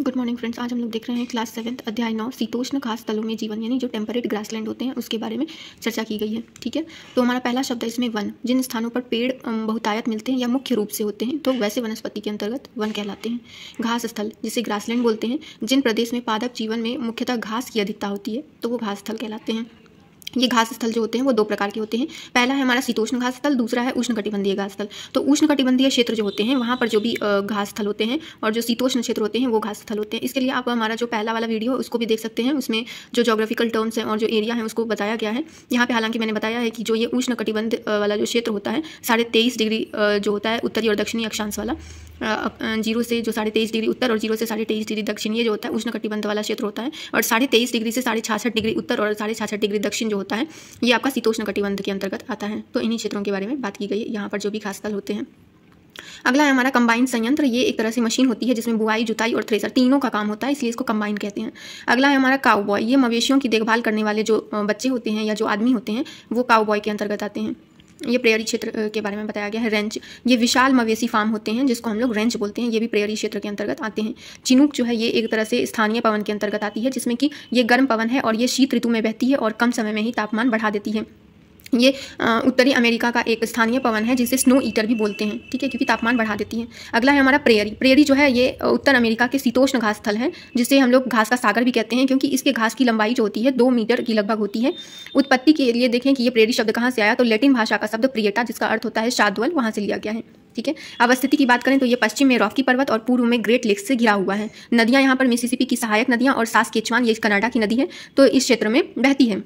Good morning friends. आज हम लोग देख रहे हैं क्लास 7 अध्याय 9 शीतोष्ण घास तलों में जीवन, यानी जो टेम्परेट ग्रासलैंड होते हैं उसके बारे में चर्चा की गई है। ठीक है, तो हमारा पहला शब्द है इसमें वन। जिन स्थानों पर पेड़ बहुतायत मिलते हैं या मुख्य रूप से होते हैं तो वैसे वनस्पति के अंतर्गत वन कहलाते हैं। घास स्थल, जिसे ग्रासलैंड बोलते हैं, जिन प्रदेश में पादप जीवन में मुख्यतः घास की अधिकता होती है तो वो घास स्थल कहलाते हैं। ये घास स्थल जो होते हैं वो दो प्रकार के होते हैं। पहला है हमारा शीतोष्ण घास स्थल, दूसरा है उष्णकटिबंधीय घास स्थल। तो उष्णकटिबंधीय क्षेत्र जो होते हैं वहाँ पर जो भी घास स्थल होते हैं और जो शीतोष्ण क्षेत्र होते हैं वो घास स्थल होते हैं। इसके लिए आप हमारा जो पहला वाला वीडियो है उसको भी देख सकते हैं। उसमें जो ज्योग्राफिकल टर्म्स हैं और जो एरिया है उसको बताया गया है। यहाँ पे हालांकि मैंने बताया है कि जो ये उष्णकटिबंध वाला जो क्षेत्र होता है 23.5 डिग्री जो होता है उत्तरी और दक्षिणी अक्षांश वाला, 0 से जो 23.5 डिग्री उत्तर और 0 से 23.5 डिग्री दक्षिण, ये जो होता है उष्णकटिबंध वाला क्षेत्र होता है। और 23.5 डिग्री से 66.5 डिग्री उत्तर और 66.5 डिग्री दक्षिण जो होता है ये आपका शीतोष्ण कटिबंध के अंतर्गत आता है। तो इन्हीं क्षेत्रों के बारे में बात की गई है यहाँ पर जो भी घास स्थल होते हैं। अगला है हमारा कंबाइन संयंत्र। ये एक तरह से मशीन होती है जिसमें बुआई, जुताई और थ्रेसर तीनों का काम होता है, इसलिए इसको कंबाइन कहते हैं। अगला है हमारा काउबॉय। ये मवेशियों की देखभाल करने वाले जो बच्चे होते हैं या जो आदमी होते हैं वो काउबॉय के अंतर्गत आते हैं। ये प्रेयरी क्षेत्र के बारे में बताया गया है। रेंच, ये विशाल मवेशी फार्म होते हैं जिसको हम लोग रेंच बोलते हैं, ये भी प्रेयरी क्षेत्र के अंतर्गत आते हैं। चिनूक जो है ये एक तरह से स्थानीय पवन के अंतर्गत आती है जिसमें कि ये गर्म पवन है और ये शीत ऋतु में बहती है और कम समय में ही तापमान बढ़ा देती है। ये उत्तरी अमेरिका का एक स्थानीय पवन है जिसे स्नो ईटर भी बोलते हैं, ठीक है, क्योंकि तापमान बढ़ा देती है। अगला है हमारा प्रेयरी। प्रेयरी जो है ये उत्तर अमेरिका के शीतोष्ण घास स्थल है जिसे हम लोग घास का सागर भी कहते हैं क्योंकि इसके घास की लंबाई जो होती है 2 मीटर की लगभग होती है। उत्पत्ति के लिए देखें कि ये प्रेयरी शब्द कहाँ से आया, तो लैटिन भाषा का शब्द प्रियटा जिसका अर्थ होता है शाद्वल, वहाँ से लिया गया है। ठीक है, अवस्थिति की बात करें तो ये पश्चिम में रॉकी पर्वत और पूर्व में ग्रेट लेक्स से घिरा हुआ है। नदियाँ यहाँ पर मिसिसिपी की सहायक नदियाँ और सास्केचुआन, ये कनाडा की नदी है, तो इस क्षेत्र में बहती है।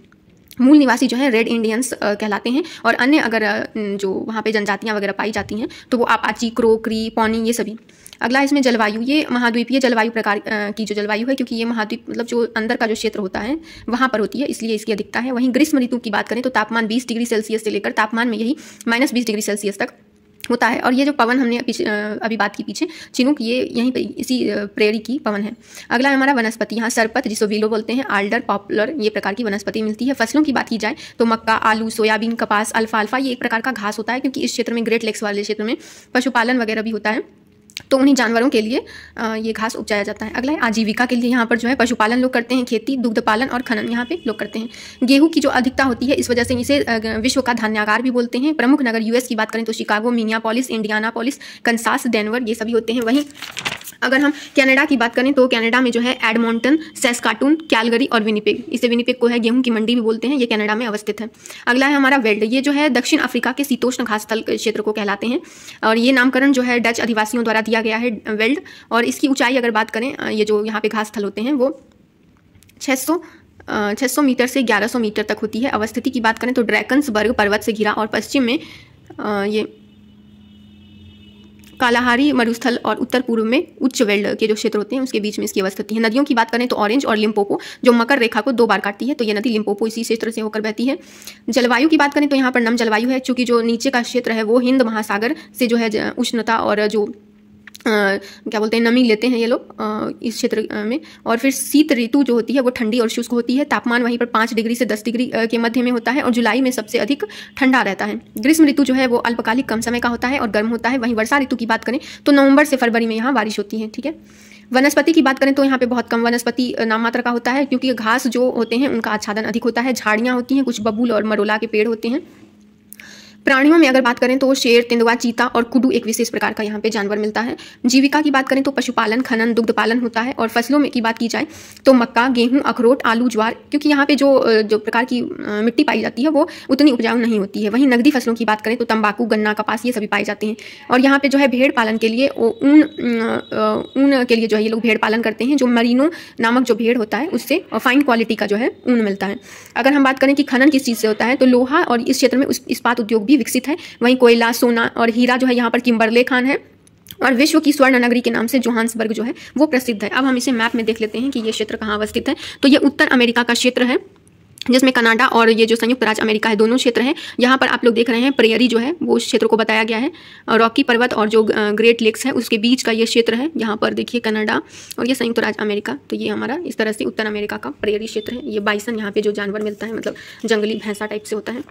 मूल निवासी जो है रेड इंडियंस कहलाते हैं और अन्य अगर जो वहाँ पे जनजातियाँ वगैरह पाई जाती हैं तो वो अपाची, क्रो, क्री, पौनी, ये सभी। अगला इसमें जलवायु। ये महाद्वीपीय जलवायु प्रकार की जो जलवायु है, क्योंकि ये महाद्वीप मतलब जो अंदर का जो क्षेत्र होता है वहाँ पर होती है, इसलिए इसकी अधिकता है। वहीं ग्रीष्म ऋतु की बात करें तो तापमान 20 डिग्री सेल्सियस से लेकर तापमान में यही -20 डिग्री सेल्सियस तक होता है। और ये जो पवन हमने अभी बात की पीछे चिनूक, ये यहीं पे इसी प्रेयरी की पवन है। अगला है हमारा वनस्पति। यहाँ सरपत, जिसको विलो बोलते हैं, आल्डर, पॉपुलर, ये प्रकार की वनस्पति मिलती है। फसलों की बात की जाए तो मक्का, आलू, सोयाबीन, कपास, अल्फाल्फा, ये एक प्रकार का घास होता है क्योंकि इस क्षेत्र में ग्रेट लेक्स वाले क्षेत्र में पशुपालन वगैरह भी होता है, तो उन्हीं जानवरों के लिए ये घास उपजाया जाता है। अगला है आजीविका के लिए। यहाँ पर जो है पशुपालन लोग करते हैं, खेती, दुग्ध पालन और खनन यहाँ पे लोग करते हैं। गेहूं की जो अधिकता होती है इस वजह से इसे विश्व का धान्यागार भी बोलते हैं। प्रमुख नगर यूएस की बात करें तो Chicago, Minneapolis, Indianapolis, Kansas, Denver, ये सभी होते हैं। वहीं अगर हम कनाडा की बात करें तो कनाडा में जो है एडमोंटन, सैस्काटून, कैलगरी और विनिपेग, इसे विनिपेग को है गेहूं की मंडी भी बोलते हैं, ये कनाडा में अवस्थित है। अगला है हमारा वेल्ड। ये जो है दक्षिण अफ्रीका के शीतोष्ण घास स्थल क्षेत्र को कहलाते हैं और ये नामकरण जो है डच अधिवासियों द्वारा दिया गया है वेल्ड। और इसकी ऊंचाई अगर बात करें, ये जो यहाँ पे घास स्थल होते हैं वो 600 मीटर से 1100 मीटर तक होती है। अवस्थिति की बात करें तो ड्रैकन्सबर्ग पर्वत से घिरा और पश्चिम में ये कालाहारी मरुस्थल और उत्तर पूर्व में उच्च वेल्ड के जो क्षेत्र होते हैं उसके बीच में इसकी अवस्थिति है। नदियों की बात करें तो ऑरेंज और लिम्पोपो जो मकर रेखा को 2 बार काटती है, तो ये नदी लिम्पोपो इसी क्षेत्र से होकर बहती है। जलवायु की बात करें तो यहाँ पर नम जलवायु है, चूँकि जो नीचे का क्षेत्र है वो हिंद महासागर से जो है उष्णता और जो क्या बोलते हैं नमी लेते हैं ये लोग इस क्षेत्र में। और फिर शीत ऋतु जो होती है वो ठंडी और शुष्क होती है। तापमान वहीं पर 5 डिग्री से 10 डिग्री के मध्य में होता है और जुलाई में सबसे अधिक ठंडा रहता है। ग्रीष्म ऋतु जो है वो अल्पकालिक कम समय का होता है और गर्म होता है। वहीं वर्षा ऋतु की बात करें तो नवंबर से फरवरी में यहाँ बारिश होती है। ठीक है, वनस्पति की बात करें तो यहाँ पे बहुत कम वनस्पति नाम मात्र का होता है क्योंकि घास जो होते हैं उनका आच्छादन अधिक होता है। झाड़ियाँ होती हैं, कुछ बबूल और मरोला के पेड़ होते हैं। प्राणियों में अगर बात करें तो शेर, तेंदुआ, चीता और कुडू एक विशेष प्रकार का यहाँ पे जानवर मिलता है। जीविका की बात करें तो पशुपालन, खनन, दुग्ध पालन होता है। और फसलों में की बात की जाए तो मक्का, गेहूं, अखरोट, आलू, ज्वार, क्योंकि यहाँ पे जो प्रकार की मिट्टी पाई जाती है वो उतनी उपजाऊ नहीं होती है। वहीं नगदी फसलों की बात करें तो तंबाकू, गन्ना, कपास, ये सभी पाए जाते हैं। और यहाँ पे जो है भेड़ पालन के लिए ऊन के लिए जो है ये लोग भेड़ पालन करते हैं। जो मरीनो नामक जो भेड़ होता है उससे फाइन क्वालिटी का जो है ऊन मिलता है। अगर हम बात करें कि खनन किस चीज़ से होता है तो लोहा और इस क्षेत्र में इस्पात उद्योग भी विकसित है। वहीं कोयला, सोना और हीरा जो है यहाँ पर किम्बरले खान है और विश्व की स्वर्ण नगरी के नाम से जोहान्सबर्ग जो है वो प्रसिद्ध है। अब हम इसे मैप में देख लेते हैं कि ये क्षेत्र कहाँ अवस्थित है। तो ये उत्तर अमेरिका का क्षेत्र है जिसमें कनाडा और ये जो संयुक्त राज्य अमेरिका है दोनों क्षेत्र हैं। यहाँ पर आप लोग देख रहे हैं प्रेयरी जो है वो उस क्षेत्र को बताया गया है। रॉकी पर्वत और जो ग्रेट लेक्स है उसके बीच का ये क्षेत्र है। यहाँ पर देखिए कनाडा और ये संयुक्त राज्य अमेरिका, तो ये हमारा इस तरह से उत्तर अमेरिका का प्रेयरी क्षेत्र है। ये बाइसन यहाँ पे जो जानवर मिलता है मतलब जंगली भैंसा टाइप से होता है।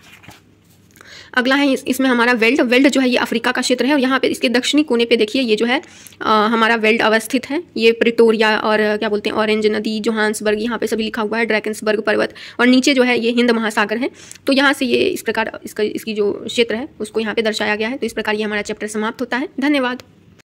अगला है इसमें हमारा वेल्ड। वेल्ड जो है ये अफ्रीका का क्षेत्र है और यहाँ पे इसके दक्षिणी कोने पे देखिए ये जो है हमारा वेल्ड अवस्थित है। ये प्रिटोरिया और क्या बोलते हैं ऑरेंज नदी, जोहान्सबर्ग, यहाँ पे सभी लिखा हुआ है, ड्रैकेंसबर्ग पर्वत, और नीचे जो है ये हिंद महासागर है। तो यहाँ से ये इस प्रकार इसकी जो क्षेत्र है उसको यहाँ पे दर्शाया गया है। तो इस प्रकार ये हमारा चैप्टर समाप्त होता है। धन्यवाद।